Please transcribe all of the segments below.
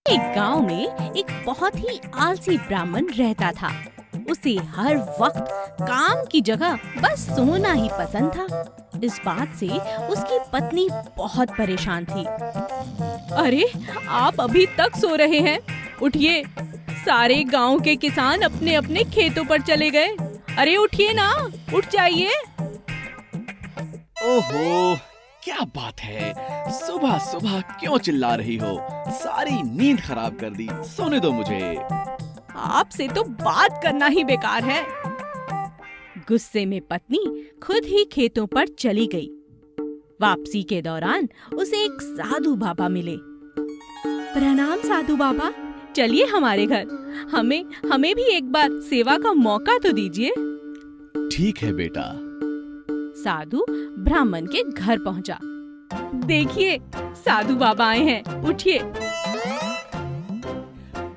एक गांव में एक बहुत ही आलसी ब्राह्मण रहता था। उसे हर वक्त काम की जगह बस सोना ही पसंद था। इस बात से उसकी पत्नी बहुत परेशान थी। अरे, आप अभी तक सो रहे हैं? उठिए, सारे गांव के किसान अपने अपने खेतों पर चले गए। अरे उठिए ना, उठ जाइए। ओहो, क्या बात है, सुबह सुबह क्यों चिल्ला रही हो? सारी नींद खराब कर दी, सोने दो मुझे। आपसे तो बात करना ही बेकार है। गुस्से में पत्नी खुद ही खेतों पर चली गई। वापसी के दौरान उसे एक साधु बाबा मिले। प्रणाम साधु बाबा, चलिए हमारे घर, हमें भी एक बार सेवा का मौका तो दीजिए। ठीक है बेटा। साधु ब्राह्मण के घर पहुंचा। देखिए, साधु बाबा आए हैं, उठिए।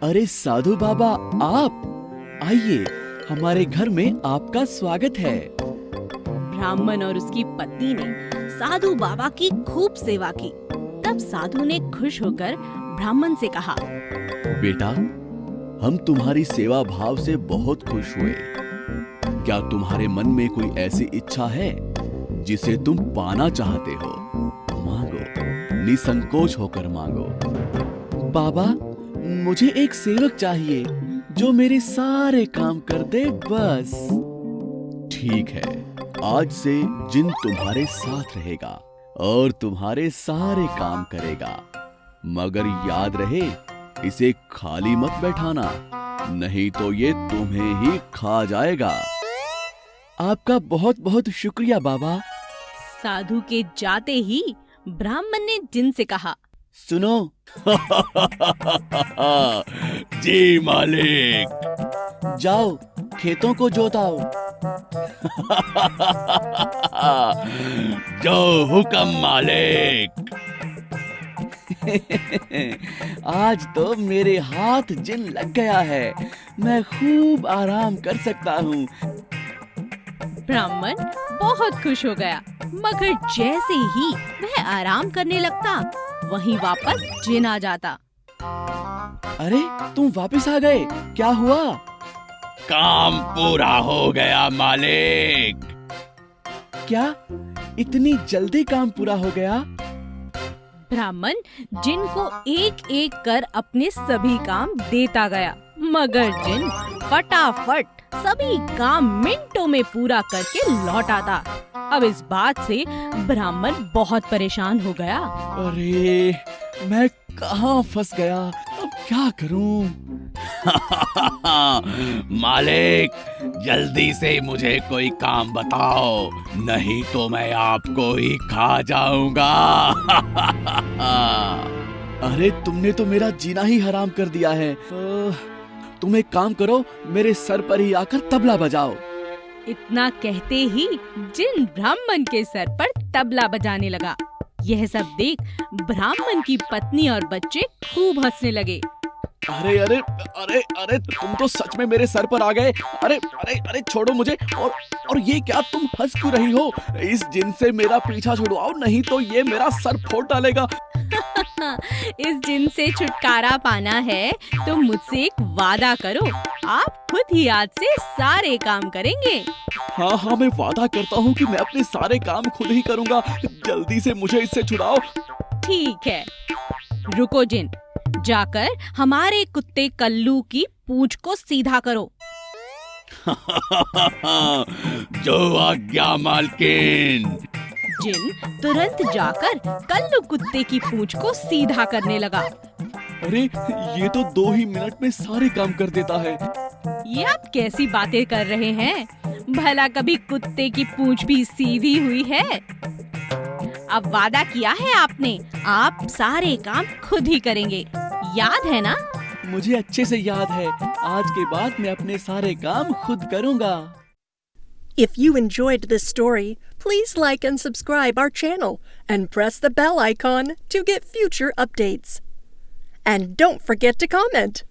अरे साधु बाबा, आप आइए, हमारे घर में आपका स्वागत है। ब्राह्मण और उसकी पत्नी ने साधु बाबा की खूब सेवा की। तब साधु ने खुश होकर ब्राह्मण से कहा, बेटा, हम तुम्हारी सेवा भाव से बहुत खुश हुए। क्या तुम्हारे मन में कोई ऐसी इच्छा है जिसे तुम पाना चाहते हो? मांगो, निसंकोच होकर मांगो। बाबा, मुझे एक सेवक चाहिए जो मेरे सारे काम कर दे, बस। ठीक है, आज से जिन तुम्हारे साथ रहेगा और तुम्हारे सारे काम करेगा, मगर याद रहे, इसे खाली मत बैठाना, नहीं तो ये तुम्हें ही खा जाएगा। आपका बहुत बहुत शुक्रिया बाबा। साधु के जाते ही ब्राह्मण ने जिन से कहा, सुनो। जी मालिक। जाओ, खेतों को जोताओ। जो हुक्म मालिक। आज तो मेरे हाथ जिन लग गया है, मैं खूब आराम कर सकता हूँ। ब्राह्मण बहुत खुश हो गया, मगर जैसे ही वह आराम करने लगता, वहीं वापस जिन आ जाता। अरे, तुम वापस आ गए, क्या हुआ? काम पूरा हो गया मालिक। क्या इतनी जल्दी काम पूरा हो गया? ब्राह्मण जिन को एक एक कर अपने सभी काम देता गया, मगर जिन फटाफट सभी काम मिनटों में पूरा करके लौट आता। अब इस बात से ब्राह्मण बहुत परेशान हो गया। अरे, मैं कहाँ फंस गया, अब क्या करूं? मालिक, जल्दी से मुझे कोई काम बताओ, नहीं तो मैं आपको ही खा जाऊंगा। अरे, तुमने तो मेरा जीना ही हराम कर दिया है। तुम एक काम करो, मेरे सर पर ही आकर तबला बजाओ। इतना कहते ही जिन ब्राह्मण के सर पर तबला बजाने लगा। यह सब देख ब्राह्मण की पत्नी और बच्चे खूब हंसने लगे। अरे अरे अरे अरे, तुम तो सच में मेरे सर पर आ गए। अरे अरे अरे, छोड़ो मुझे। और ये क्या, तुम हंस क्यों रही हो? इस जिन से मेरा पीछा छुड़वाओ, नहीं तो ये मेरा सर फोड़ डालेगा। इस जिन से छुटकारा पाना है तो मुझसे एक वादा करो, आप खुद ही आज से सारे काम करेंगे। हाँ हाँ, मैं वादा करता हूँ कि मैं अपने सारे काम खुद ही करूँगा। जल्दी से मुझे इससे छुड़ाओ। ठीक है, रुको जिन, जाकर हमारे कुत्ते कल्लू की पूंछ को सीधा करो। जो आज्ञा मालकिन। जिन तुरंत जाकर कल्लू कुत्ते की पूंछ को सीधा करने लगा। अरे, ये तो 2 ही मिनट में सारे काम कर देता है। ये आप कैसी बातें कर रहे हैं? भला कभी कुत्ते की पूंछ भी सीधी हुई है? अब वादा किया है आपने, आप सारे काम खुद ही करेंगे, याद है ना? मुझे अच्छे से याद है, आज के बाद मैं अपने सारे काम खुद करूँगा। If you enjoyed this story, please like and subscribe our channel and press the bell icon to get future updates. And don't forget to comment.